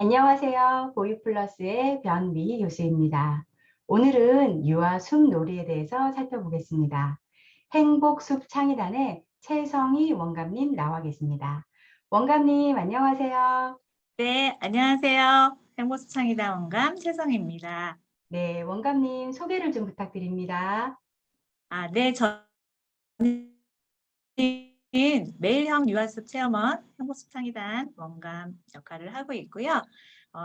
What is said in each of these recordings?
안녕하세요. 보육플러스의 변미희 교수입니다. 오늘은 유아 숲놀이에 대해서 살펴보겠습니다. 행복숲 창의단의 최성희 원감님 나와 계십니다. 원감님 안녕하세요. 네, 안녕하세요. 행복수창이다 원감 최성입니다. 네, 원감님 소개를 좀 부탁드립니다. 네, 저는 매일형 유아숲 체험원 행복수창이단 원감 역할을 하고 있고요.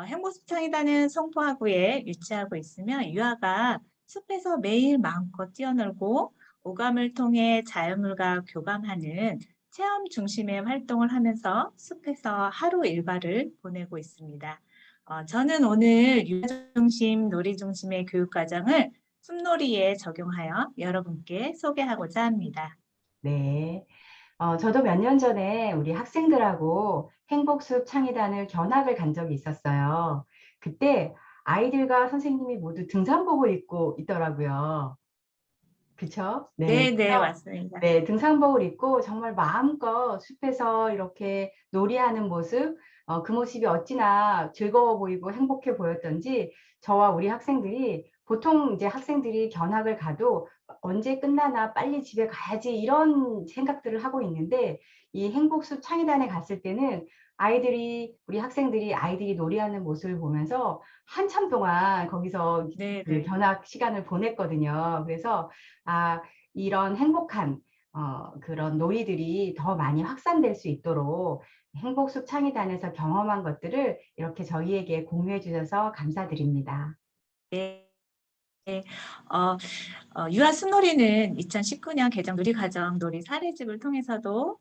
행복수창이단은 송포하구에 위치하고 있으며 유아가 숲에서 매일 마음껏 뛰어놀고 오감을 통해 자연물과 교감하는 체험 중심의 활동을 하면서 숲에서 하루 일과를 보내고 있습니다. 저는 오늘 유아중심, 놀이중심의 교육과정을 숲놀이에 적용하여 여러분께 소개하고자 합니다. 네, 저도 몇 년 전에 우리 학생들하고 행복숲 창의단을 견학을 간 적이 있었어요. 그때 아이들과 선생님이 모두 등산복을 입고 있더라고요. 그쵸? 네. 네, 네, 그래서 맞습니다. 네, 등산복을 입고 정말 마음껏 숲에서 이렇게 놀이하는 모습, 그 모습이 어찌나 즐거워 보이고 행복해 보였던지 저와 우리 학생들이 보통 이제 학생들이 견학을 가도 언제 끝나나 빨리 집에 가야지 이런 생각들을 하고 있는데 이 행복숲 창의단에 갔을 때는 우리 학생들이 아이들이 놀이하는 모습을 보면서 한참 동안 거기서 네, 그 네. 견학 시간을 보냈거든요. 그래서 아, 이런 행복한 그런 놀이들이 더 많이 확산될 수 있도록 행복숲 창의단에서 경험한 것들을 이렇게 저희에게 공유해 주셔서 감사드립니다. 네. 어, 유아 숲놀이는 2019년 개정 누리과정 놀이 사례집을 통해서도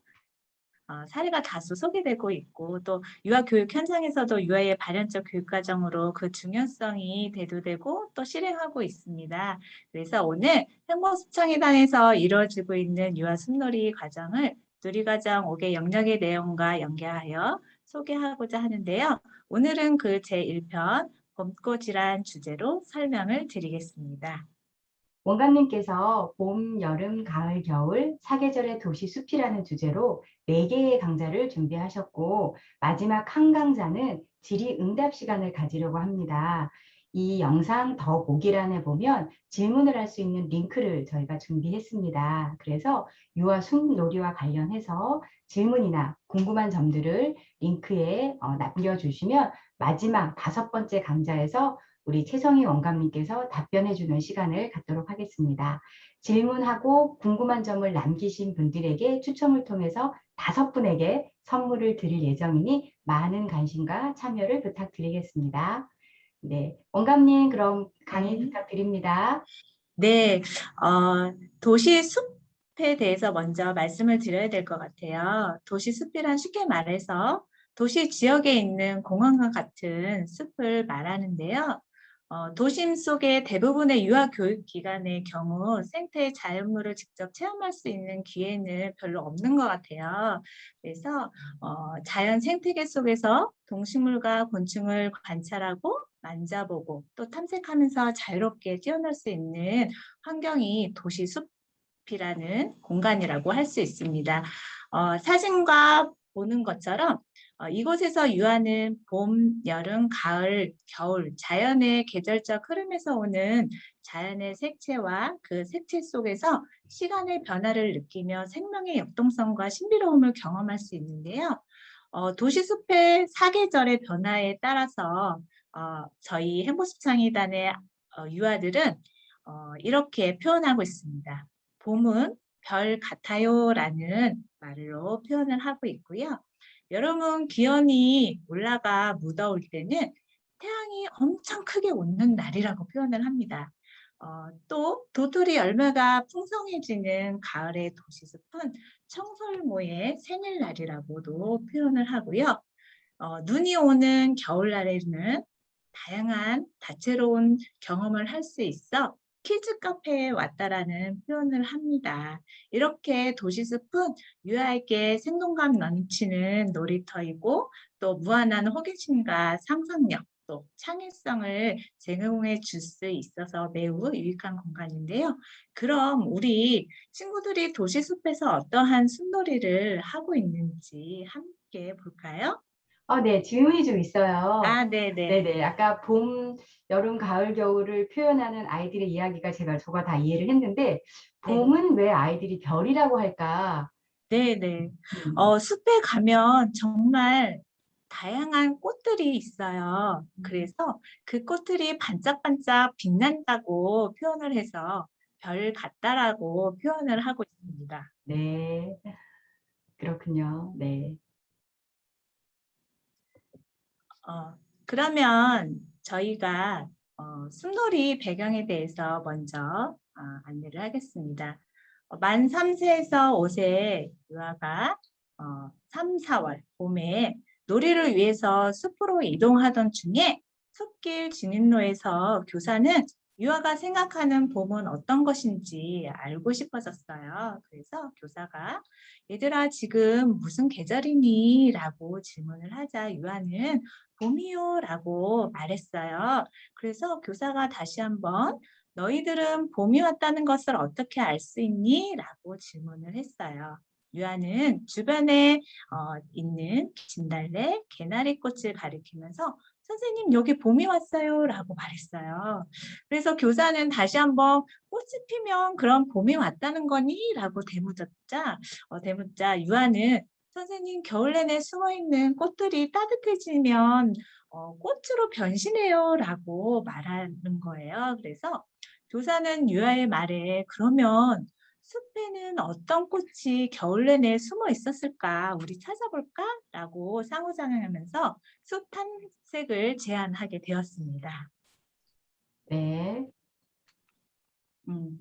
사례가 다수 소개되고 있고 또 유아 교육 현장에서도 유아의 발현적 교육 과정으로 그 중요성이 대두되고 또 실행하고 있습니다. 그래서 오늘 행복숲창의단에서 이루어지고 있는 유아 숲놀이 과정을 누리과정 5개 영역의 내용과 연계하여 소개하고자 하는데요. 오늘은 그 제1편 봄꽃이란 주제로 설명을 드리겠습니다. 원감님께서 봄, 여름, 가을, 겨울, 사계절의 도시 숲이라는 주제로 4개의 강좌를 준비하셨고 마지막 한 강좌는 질의 응답 시간을 가지려고 합니다. 이 영상 더 보기란에 보면 질문을 할 수 있는 링크를 저희가 준비했습니다. 그래서 유아 숲놀이와 관련해서 질문이나 궁금한 점들을 링크에 남겨주시면 마지막 5번째 강좌에서 우리 최성희 원감님께서 답변해 주는 시간을 갖도록 하겠습니다. 질문하고 궁금한 점을 남기신 분들에게 추첨을 통해서 5분에게 선물을 드릴 예정이니 많은 관심과 참여를 부탁드리겠습니다. 네, 원감님 그럼 강의 네. 부탁드립니다. 네, 도시 숲에 대해서 먼저 말씀을 드려야 될 것 같아요. 도시 숲이란 쉽게 말해서 도시 지역에 있는 공원과 같은 숲을 말하는데요. 도심 속의 대부분의 유아 교육 기관의 경우 생태 자연물을 직접 체험할 수 있는 기회는 별로 없는 것 같아요. 그래서 자연 생태계 속에서 동식물과 곤충을 관찰하고 만져보고 또 탐색하면서 자유롭게 뛰어놀 수 있는 환경이 도시 숲이라는 공간이라고 할 수 있습니다. 사진과 보는 것처럼 이곳에서 유아는 봄, 여름, 가을, 겨울 자연의 계절적 흐름에서 오는 자연의 색채와 그 색채 속에서 시간의 변화를 느끼며 생명의 역동성과 신비로움을 경험할 수 있는데요. 도시 숲의 사계절의 변화에 따라서 저희 행복숲창의단의 유아들은 이렇게 표현하고 있습니다. 봄은 별 같아요라는 말로 표현을 하고 있고요. 여름은 기온이 올라가 무더울 때는 태양이 엄청 크게 웃는 날이라고 표현을 합니다. 또 도토리 열매가 풍성해지는 가을의 도시숲은 청설모의 생일날이라고도 표현을 하고요. 눈이 오는 겨울날에는 다양한 다채로운 경험을 할 수 있어 키즈 카페에 왔다라는 표현을 합니다. 이렇게 도시숲은 유아에게 생동감 넘치는 놀이터이고 또 무한한 호기심과 상상력 또 창의성을 제공해 줄 수 있어서 매우 유익한 공간인데요. 그럼 우리 친구들이 도시숲에서 어떠한 숲놀이를 하고 있는지 함께 볼까요? 네, 질문이 좀 있어요. 아, 네네. 네네. 아까 봄, 여름, 가을, 겨울을 표현하는 아이들의 이야기가 제가 다 이해를 했는데, 네. 봄은 왜 아이들이 별이라고 할까? 네네. 음, 숲에 가면 정말 다양한 꽃들이 있어요. 그래서 그 꽃들이 반짝반짝 빛난다고 표현을 해서 별 같다라고 표현을 하고 있습니다. 네, 그렇군요. 네. 어, 그러면 저희가 숲놀이 배경에 대해서 먼저 안내를 하겠습니다. 만 3세에서 5세 유아가 3, 4월 봄에 놀이를 위해서 숲으로 이동하던 중에 숲길 진입로에서 교사는 유아가 생각하는 봄은 어떤 것인지 알고 싶어졌어요. 그래서 교사가 얘들아 지금 무슨 계절이니? 라고 질문을 하자 유아는 봄이요 라고 말했어요. 그래서 교사가 다시 한번 너희들은 봄이 왔다는 것을 어떻게 알 수 있니? 라고 질문을 했어요. 유아는 주변에 있는 진달래, 개나리꽃을 가리키면서 선생님 여기 봄이 왔어요 라고 말했어요. 그래서 교사는 다시 한번 꽃이 피면 그럼 봄이 왔다는 거니? 라고 대묻자 유아는 선생님 겨울 내내 숨어있는 꽃들이 따뜻해지면 꽃으로 변신해요 라고 말하는 거예요. 그래서 교사는 유아의 말에 그러면 숲에는 어떤 꽃이 겨울 내내 숨어 있었을까? 우리 찾아볼까? 라고 상호작용하면서 숲 탐색을 제안하게 되었습니다. 네. 음,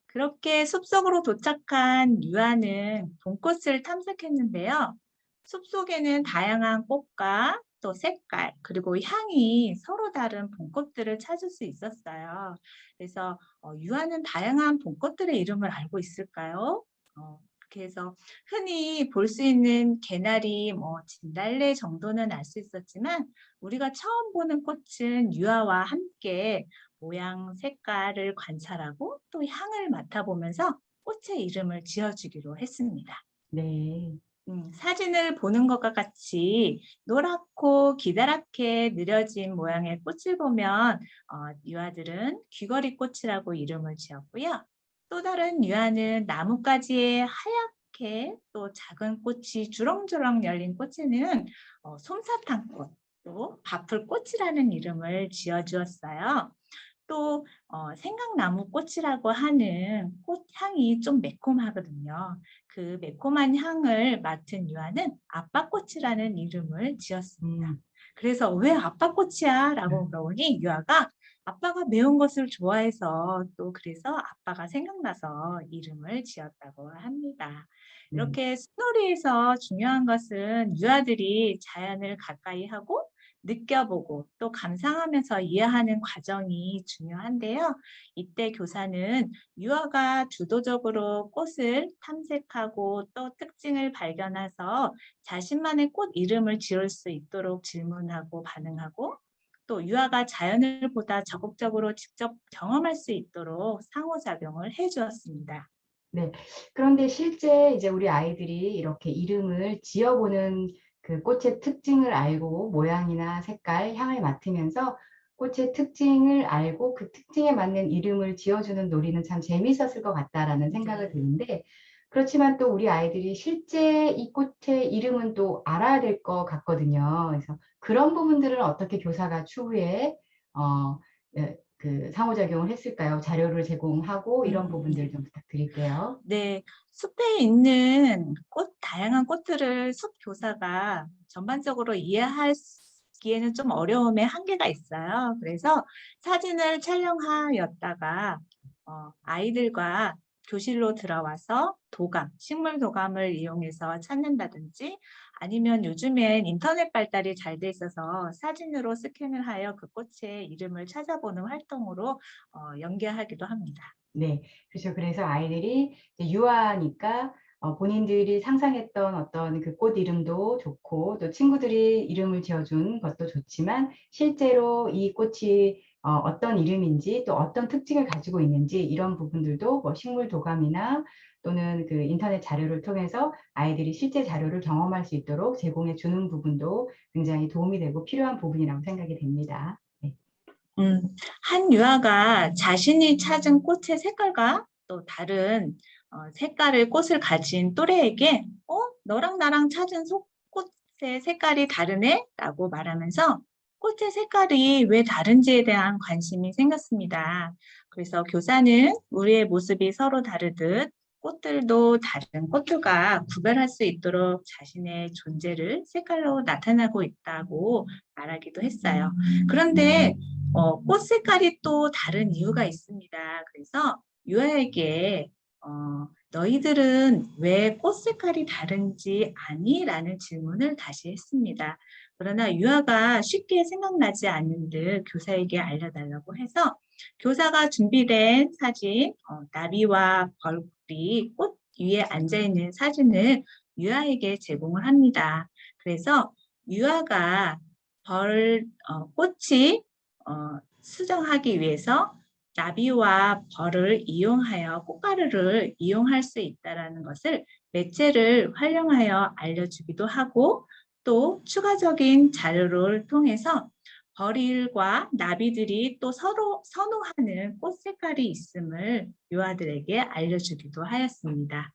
그렇게 숲속으로 도착한 유아는 봄꽃을 탐색했는데요. 숲속에는 다양한 꽃과 또 색깔, 그리고 향이 서로 다른 봄꽃들을 찾을 수 있었어요. 그래서 유아는 다양한 봄꽃들의 이름을 알고 있을까요? 그렇게 해서 흔히 볼 수 있는 개나리, 진달래 정도는 알 수 있었지만 우리가 처음 보는 꽃은 유아와 함께 모양, 색깔을 관찰하고 또 향을 맡아보면서 꽃의 이름을 지어주기로 했습니다. 네. 사진을 보는 것과 같이 노랗고 기다랗게 느려진 모양의 꽃을 보면 유아들은 귀걸이꽃이라고 이름을 지었고요. 또 다른 유아는 나뭇가지에 하얗게 또 작은 꽃이 주렁주렁 열린 꽃에는 솜사탕꽃, 또 바풀꽃이라는 이름을 지어주었어요. 또 생강나무 꽃이라고 하는 꽃 향이 좀 매콤하거든요. 그 매콤한 향을 맡은 유아는 아빠꽃이라는 이름을 지었습니다. 음, 그래서 왜 아빠꽃이야? 라고 물어보니 유아가 아빠가 매운 것을 좋아해서 또 그래서 아빠가 생각나서 이름을 지었다고 합니다. 네. 이렇게 숲놀이에서 중요한 것은 유아들이 자연을 가까이 하고 느껴보고 또 감상하면서 이해하는 과정이 중요한데요. 이때 교사는 유아가 주도적으로 꽃을 탐색하고 또 특징을 발견해서 자신만의 꽃 이름을 지을 수 있도록 질문하고 반응하고 또 유아가 자연을 보다 적극적으로 직접 경험할 수 있도록 상호작용을 해주었습니다. 네. 그런데 실제 이제 우리 아이들이 이렇게 이름을 지어보는 그 꽃의 특징을 알고 모양이나 색깔, 향을 맡으면서 꽃의 특징을 알고 그 특징에 맞는 이름을 지어주는 놀이는 참 재미있었을 것 같다라는 생각을 네. 드는데 그렇지만 또 우리 아이들이 실제 이 꽃의 이름은 또 알아야 될 것 같거든요. 그래서 그런 부분들은 어떻게 교사가 추후에 어, 그 상호작용을 했을까요? 자료를 제공하고 이런 부분들 좀 부탁드릴게요. 네, 숲에 있는 다양한 꽃들을 숲 교사가 전반적으로 이해하기에는 좀 어려움의 한계가 있어요. 그래서 사진을 촬영하였다가 아이들과 교실로 들어와서 식물 도감을 이용해서 찾는다든지 아니면 요즘엔 인터넷 발달이 잘 돼 있어서 사진으로 스캔을 하여 그 꽃의 이름을 찾아보는 활동으로 연계하기도 합니다. 네, 그렇죠. 그래서 아이들이 이제 유아니까 본인들이 상상했던 어떤 그 꽃 이름도 좋고 또 친구들이 이름을 지어준 것도 좋지만 실제로 이 꽃이 어떤 이름인지 또 어떤 특징을 가지고 있는지 이런 부분들도 뭐 식물 도감이나 또는 그 인터넷 자료를 통해서 아이들이 실제 자료를 경험할 수 있도록 제공해 주는 부분도 굉장히 도움이 되고 필요한 부분이라고 생각이 됩니다. 네. 음, 한 유아가 자신이 찾은 꽃의 색깔과 또 다른 색깔의 꽃을 가진 또래에게 너랑 나랑 찾은 꽃의 색깔이 다르네? 라고 말하면서 꽃의 색깔이 왜 다른지에 대한 관심이 생겼습니다. 그래서 교사는 우리의 모습이 서로 다르듯 꽃들도 다른 꽃들과 구별할 수 있도록 자신의 존재를 색깔로 나타나고 있다고 말하기도 했어요. 그런데 꽃 색깔이 또 다른 이유가 있습니다. 그래서 유아에게 너희들은 왜 꽃 색깔이 다른지 아니? 라는 질문을 다시 했습니다. 그러나 유아가 쉽게 생각나지 않는 듯 교사에게 알려달라고 해서 교사가 준비된 사진, 나비와 벌꿀이 꽃 위에 앉아있는 사진을 유아에게 제공을 합니다. 그래서 유아가 꽃이 수정하기 위해서 나비와 벌을 이용하여 꽃가루를 이용할 수 있다는 것을 매체를 활용하여 알려주기도 하고 또 추가적인 자료를 통해서 벌일과 나비들이 또 서로 선호하는 꽃 색깔이 있음을 유아들에게 알려주기도 하였습니다.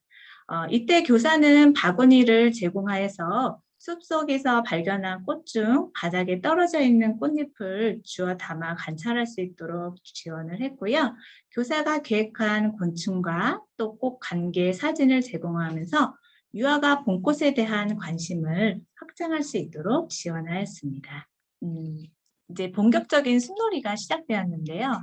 이때 교사는 바구니를 제공하여서 숲속에서 발견한 꽃 중 바닥에 떨어져 있는 꽃잎을 주워 담아 관찰할 수 있도록 지원을 했고요. 교사가 계획한 곤충과 또 꽃 관계 사진을 제공하면서 유아가 봄꽃에 대한 관심을 확장할 수 있도록 지원하였습니다. 이제 본격적인 숲놀이가 시작되었는데요.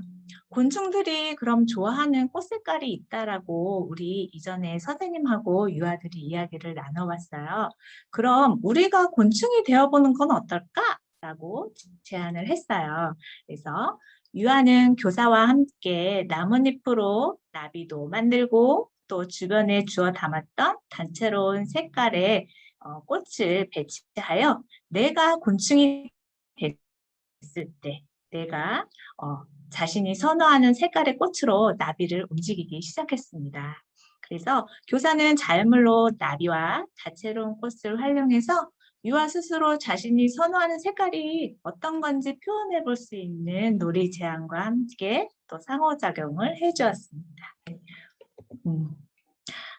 곤충들이 그럼 좋아하는 꽃 색깔이 있다라고 우리 이전에 선생님하고 유아들이 이야기를 나눠봤어요. 그럼 우리가 곤충이 되어보는 건 어떨까? 라고 제안을 했어요. 그래서 유아는 교사와 함께 나뭇잎으로 나비도 만들고 또 주변에 주워 담았던 단체로운 색깔의 꽃을 배치하여 내가 곤충이 됐을 때 내가 자신이 선호하는 색깔의 꽃으로 나비를 움직이기 시작했습니다. 그래서 교사는 자연물로 나비와 다채로운 꽃을 활용해서 유아 스스로 자신이 선호하는 색깔이 어떤 건지 표현해 볼 수 있는 놀이 제안과 함께 또 상호작용을 해주었습니다.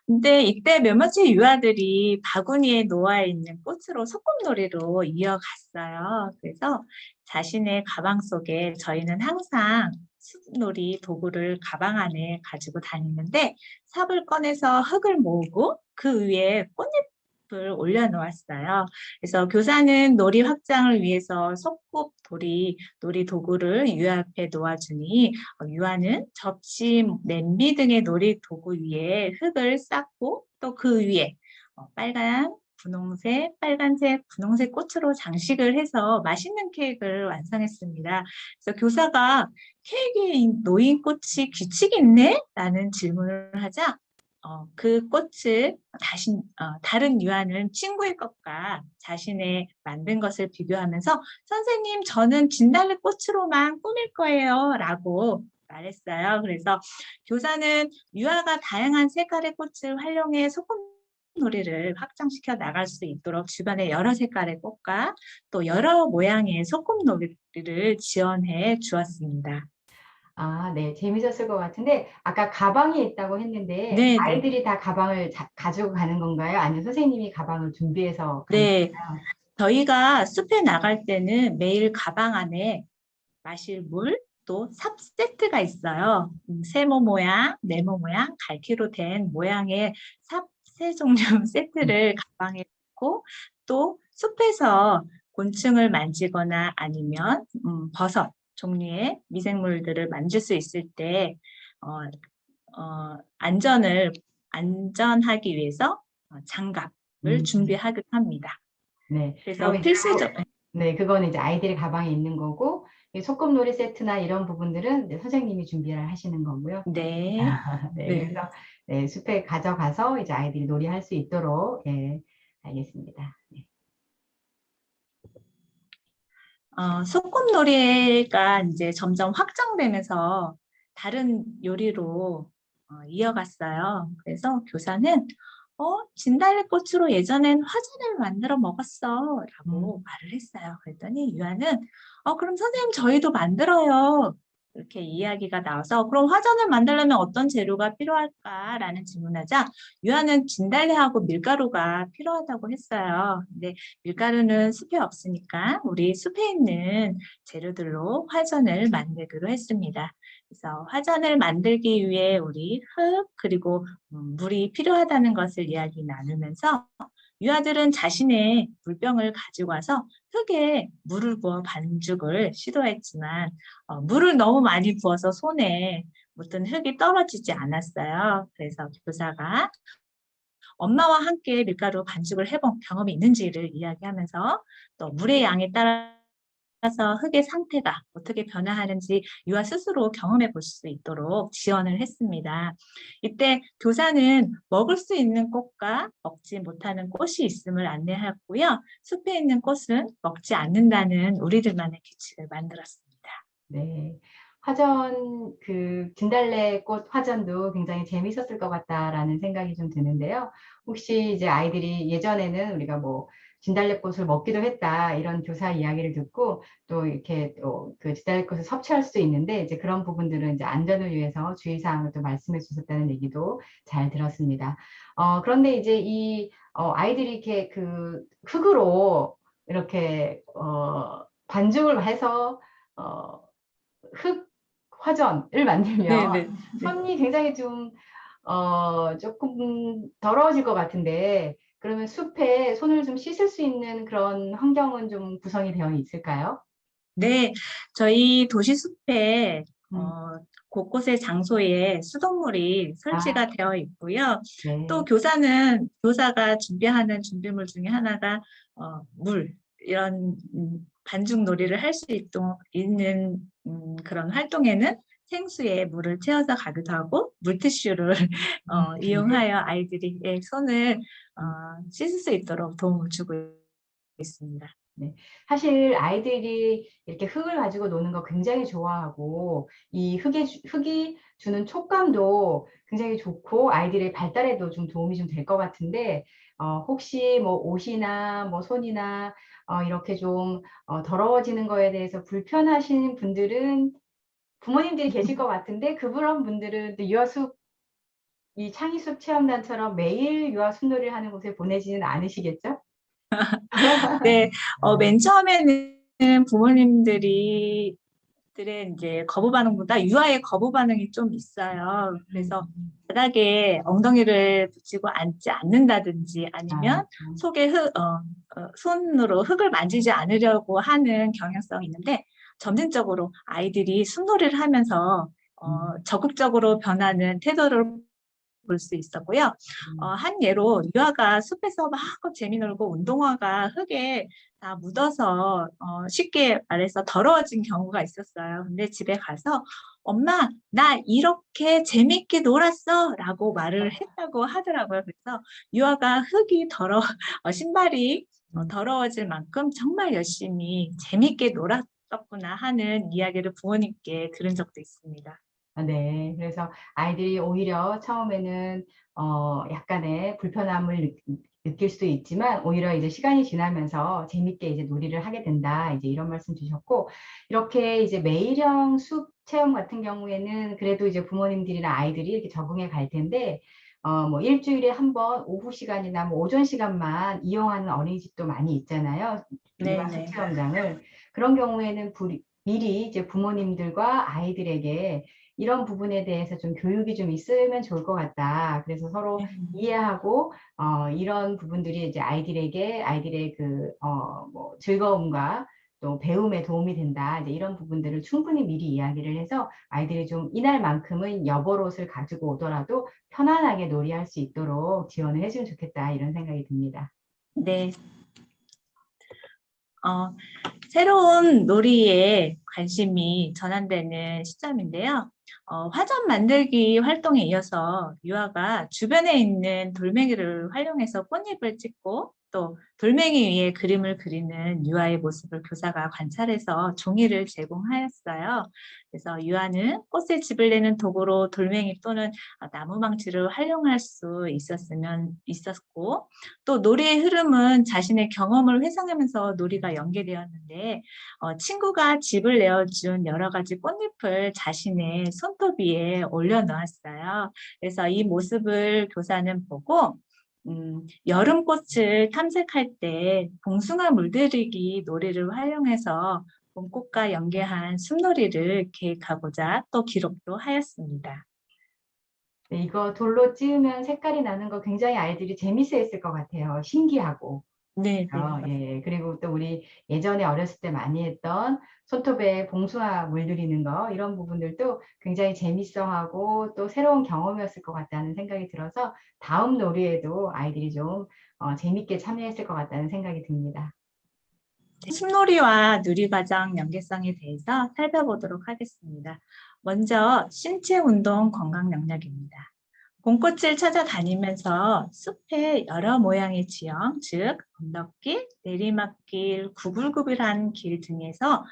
근데 이때 몇몇의 유아들이 바구니에 놓아있는 꽃으로 소꿉놀이로 이어갔어요. 그래서 자신의 가방 속에 저희는 항상 숲놀이 도구를 가방 안에 가지고 다니는데 삽을 꺼내서 흙을 모으고 그 위에 꽃잎을 올려놓았어요. 그래서 교사는 놀이 확장을 위해서 놀이 도구를 유아 앞에 놓아주니 유아는 접시, 냄비 등의 놀이 도구 위에 흙을 쌓고 또 그 위에 빨간, 분홍색, 빨간색, 분홍색 꽃으로 장식을 해서 맛있는 케이크를 완성했습니다. 그래서 교사가 케이크에 놓인 꽃이 규칙이 있네? 라는 질문을 하자 그 꽃을 다른 유아는 친구의 것과 자신의 만든 것을 비교하면서 선생님, 저는 진달래꽃으로만 꾸밀 거예요. 라고 말했어요. 그래서 교사는 유아가 다양한 색깔의 꽃을 활용해 소꿉놀이를 확장시켜 나갈 수 있도록 주변에 여러 색깔의 꽃과 또 여러 모양의 소꿉놀이를 지원해 주었습니다. 아, 네. 재밌었을 것 같은데, 아까 가방이 있다고 했는데, 네, 네. 아이들이 다 가방을 가지고 가는 건가요? 아니면 선생님이 가방을 준비해서 가는 네, 건가요? 저희가 숲에 나갈 때는 매일 가방 안에 마실 물, 또 삽 세트가 있어요. 세모 모양, 네모 모양, 갈퀴로 된 모양의 삽 세 종류 세트를 가방에 넣고 또 숲에서 곤충을 만지거나 아니면 버섯 종류의 미생물들을 만질 수 있을 때 안전하기 위해서 장갑을 음, 준비하기도 합니다. 네. 그래서 그러면 이제 필수적, 네, 그거는 이제 아이들의 가방에 있는 거고, 이 소꿉놀이 세트나 이런 부분들은 이제 선생님이 준비를 하시는 거고요. 네, 네, 네. 그래서 네, 숲에 가져가서 이제 아이들이 놀이할 수 있도록, 예, 알겠습니다. 네. 소꿉놀이가 이제 점점 확장되면서 다른 요리로 이어갔어요. 그래서 교사는 진달래꽃으로 예전엔 화전을 만들어 먹었어 라고 말을 했어요. 그랬더니 유아는 그럼 선생님 저희도 만들어요. 이렇게 이야기가 나와서 그럼 화전을 만들려면 어떤 재료가 필요할까라는 질문하자 유아는 진달래하고 밀가루가 필요하다고 했어요. 근데 밀가루는 숲에 없으니까 우리 숲에 있는 재료들로 화전을 만들기로 했습니다. 그래서 화전을 만들기 위해 우리 흙 그리고 물이 필요하다는 것을 이야기 나누면서 유아들은 자신의 물병을 가지고 와서 흙에 물을 부어 반죽을 시도했지만 물을 너무 많이 부어서 손에 묻은 흙이 떨어지지 않았어요. 그래서 교사가 엄마와 함께 밀가루 반죽을 해본 경험이 있는지를 이야기하면서 또 물의 양에 따라서 흙의 상태가 어떻게 변화하는지 유아 스스로 경험해 볼 수 있도록 지원을 했습니다. 이때 교사는 먹을 수 있는 꽃과 먹지 못하는 꽃이 있음을 안내하고요. 숲에 있는 꽃은 먹지 않는다는 우리들만의 규칙을 만들었습니다. 네. 화전, 진달래꽃 화전도 굉장히 재밌었을 것 같다라는 생각이 좀 드는데요. 혹시 이제 아이들이 예전에는 우리가 뭐 진달래꽃을 먹기도 했다 이런 교사 이야기를 듣고 또 이렇게 또 그 진달래꽃을 섭취할 수 있는데 이제 그런 부분들은 이제 안전을 위해서 주의사항을 또 말씀해 주셨다는 얘기도 잘 들었습니다. 그런데 이제 아이들이 이렇게 흙으로 이렇게 반죽을 해서 어, 흙 화전을 네, 만들면 네, 네. 손이 굉장히 좀 조금 더러워질 것 같은데 그러면 숲에 손을 좀 씻을 수 있는 그런 환경은 좀 구성이 되어 있을까요? 네, 저희 도시 숲에 음, 곳곳의 장소에 수돗물이 아, 설치가 되어 있고요. 또 네. 교사가 준비하는 준비물 중에 하나가 물, 이런 반죽 놀이를 할 수 있는 그런 활동에는 생수에 물을 채워서 가기도 하고 물티슈를 이용하여 아이들이 손을 씻을 수 있도록 도움을 주고 있습니다. 네. 사실 아이들이 이렇게 흙을 가지고 노는 거 굉장히 좋아하고 흙이 주는 촉감도 굉장히 좋고 아이들의 발달에도 좀 도움이 좀 될 것 같은데 혹시 뭐 옷이나 뭐 손이나 이렇게 좀 더러워지는 거에 대해서 불편하신 분들은 부모님들이 계실 것 같은데 그런 분들은 또 유아숲 이 창의숲 체험단처럼 매일 유아숲놀이를 하는 곳에 보내지는 않으시겠죠? 네, 맨 처음에는 부모님들의 이제 거부 반응보다 유아의 거부 반응이 좀 있어요. 그래서 음. 바닥에 엉덩이를 붙이고 앉지 않는다든지 아, 아니면 손으로 흙을 만지지 않으려고 하는 경향성이 있는데 점진적으로 아이들이 숲놀이를 하면서 음, 적극적으로 변하는 태도를 볼 수 있었고요. 음. 한 예로 유아가 숲에서 마음껏 재미놀고 운동화가 흙에 다 묻어서 쉽게 말해서 더러워진 경우가 있었어요. 근데 집에 가서 엄마, 나 이렇게 재밌게 놀았어 라고 말을 했다고 하더라고요. 그래서 유아가 신발이 음. 더러워질 만큼 정말 열심히 재밌게 놀았었구나 하는 이야기를 부모님께 들은 적도 있습니다. 네. 그래서 아이들이 오히려 처음에는 약간의 불편함을 느낄 수도 있지만 오히려 이제 시간이 지나면서 재밌게 이제 놀이를 하게 된다. 이제 이런 말씀 주셨고 이렇게 이제 매일형 숲 체험 같은 경우에는 그래도 이제 부모님들이나 아이들이 이렇게 적응해 갈 텐데 뭐 일주일에 한 번 오후 시간이나 뭐 오전 시간만 이용하는 어린이집도 많이 있잖아요. 유아 숲 네네. 체험장을. 그런 경우에는 미리 이제 부모님들과 아이들에게 이런 부분에 대해서 좀 교육이 좀 있으면 좋을 것 같다. 그래서 서로 이해하고 이런 부분들이 이제 아이들의 뭐 즐거움과 또 배움에 도움이 된다. 이제 이런 부분들을 충분히 미리 이야기를 해서 아이들이 좀 이날만큼은 여벌옷을 가지고 오더라도 편안하게 놀이할 수 있도록 지원을 해주면 좋겠다. 이런 생각이 듭니다. 네. 어, 새로운 놀이에 관심이 전환되는 시점인데요. 화전 만들기 활동에 이어서 유아가 주변에 있는 돌멩이를 활용해서 꽃잎을 찍고 또 돌멩이 위에 그림을 그리는 유아의 모습을 교사가 관찰해서 종이를 제공하였어요. 그래서 유아는 꽃에 집을 내는 도구로 돌멩이 또는 나무 망치를 활용할 수 있었고 또 놀이의 흐름은 자신의 경험을 회상하면서 놀이가 연계되었는데 친구가 집을 내어준 여러 가지 꽃잎을 자신의 손톱 위에 올려놓았어요. 그래서 이 모습을 교사는 보고 여름꽃을 탐색할 때 봉숭아 물들이기 놀이를 활용해서 봄꽃과 연계한 숲놀이를 계획하고자 또 기록도 하였습니다. 네, 이거 돌로 찌우면 색깔이 나는 거 굉장히 아이들이 재밌어 했을 것 같아요. 신기하고. 네, 네. 예. 그리고 또 우리 예전에 어렸을 때 많이 했던 손톱에 봉숭아 물들이는 거 이런 부분들도 굉장히 재밌어하고 또 새로운 경험이었을 것 같다는 생각이 들어서 다음 놀이에도 아이들이 좀 재밌게 참여했을 것 같다는 생각이 듭니다. 숲놀이와 누리과정 연계성에 대해서 살펴보도록 하겠습니다. 먼저 신체 운동 건강 영역입니다. 봄꽃을 찾아다니면서 숲의 여러 모양의 지형, 즉 언덕길, 내리막길, 구불구불한 길 등에서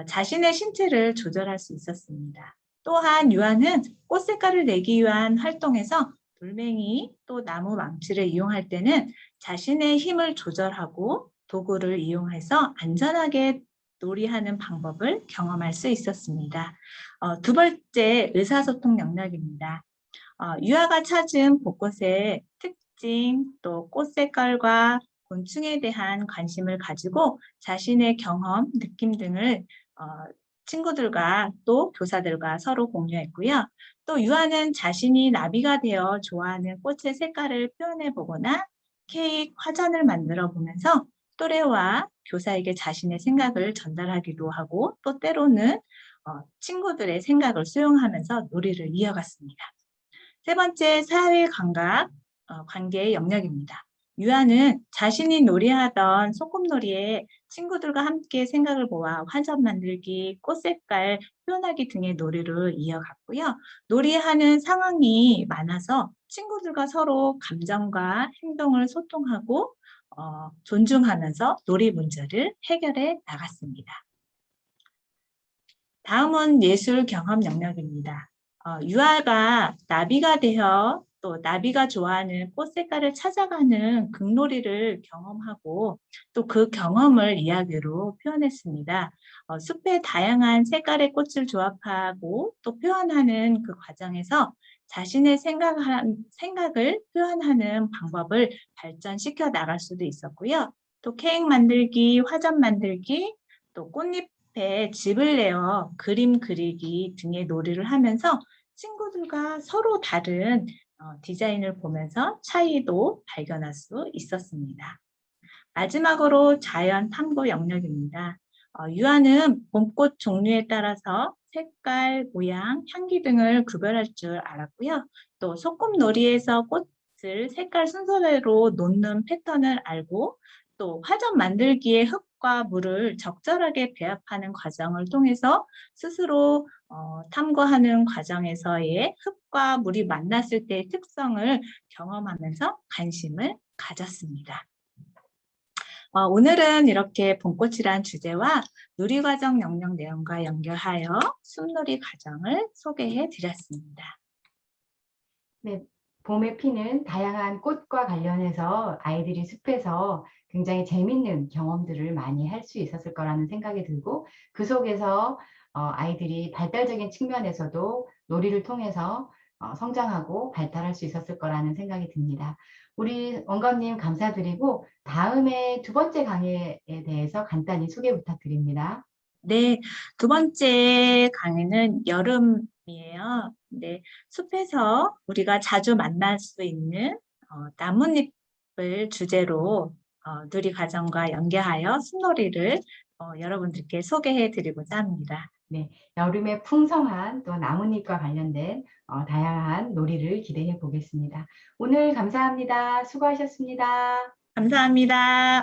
자신의 신체를 조절할 수 있었습니다. 또한 유아는 꽃 색깔을 내기 위한 활동에서 돌멩이 또 나무 망치를 이용할 때는 자신의 힘을 조절하고 도구를 이용해서 안전하게 놀이하는 방법을 경험할 수 있었습니다. 두 번째, 의사소통 영역입니다. 유아가 찾은 벚꽃의 특징, 또 꽃 색깔과 곤충에 대한 관심을 가지고 자신의 경험, 느낌 등을 친구들과 또 교사들과 서로 공유했고요. 또 유아는 자신이 나비가 되어 좋아하는 꽃의 색깔을 표현해 보거나 케이크, 화전을 만들어 보면서 또래와 교사에게 자신의 생각을 전달하기도 하고 또 때로는 친구들의 생각을 수용하면서 놀이를 이어갔습니다. 세 번째, 사회 감각, 관계의 영역입니다. 유아는 자신이 놀이하던 소꿉놀이에 친구들과 함께 생각을 모아 화전 만들기, 꽃 색깔 표현하기 등의 놀이를 이어갔고요. 놀이하는 상황이 많아서 친구들과 서로 감정과 행동을 소통하고 존중하면서 놀이 문제를 해결해 나갔습니다. 다음은 예술 경험 영역입니다. 유아가 나비가 되어 또 나비가 좋아하는 꽃 색깔을 찾아가는 극놀이를 경험하고 또 그 경험을 이야기로 표현했습니다. 숲의 다양한 색깔의 꽃을 조합하고 또 표현하는 그 과정에서 자신의 생각을 표현하는 방법을 발전시켜 나갈 수도 있었고요. 또 케이크 만들기, 화전 만들기, 또 꽃잎에 집을 내어 그림 그리기 등의 놀이를 하면서 친구들과 서로 다른 디자인을 보면서 차이도 발견할 수 있었습니다. 마지막으로 자연 탐구 영역입니다. 유아는 봄꽃 종류에 따라서 색깔, 모양, 향기 등을 구별할 줄 알았고요. 또 소꿉놀이에서 꽃을 색깔 순서대로 놓는 패턴을 알고 또 화전 만들기에 흙과 물을 적절하게 배합하는 과정을 통해서 스스로 탐구하는 과정에서의 흙과 물이 만났을 때의 특성을 경험하면서 관심을 가졌습니다. 오늘은 이렇게 봄꽃이란 주제와 놀이과정 영역 내용과 연결하여 숲놀이 과정을 소개해 드렸습니다. 네, 봄에 피는 다양한 꽃과 관련해서 아이들이 숲에서 굉장히 재밌는 경험들을 많이 할 수 있었을 거라는 생각이 들고 그 속에서 아이들이 발달적인 측면에서도 놀이를 통해서 성장하고 발달할 수 있었을 거라는 생각이 듭니다. 우리 원감님 감사드리고 다음에 두 번째 강의에 대해서 간단히 소개 부탁드립니다. 네, 두 번째 강의는 여름이에요. 네, 숲에서 우리가 자주 만날 수 있는 나뭇잎을 주제로 누리 과정과 연계하여 숲놀이를 여러분들께 소개해 드리고자 합니다. 네, 여름의 풍성한 또 나뭇잎과 관련된 다양한 놀이를 기대해 보겠습니다. 오늘 감사합니다. 수고하셨습니다. 감사합니다.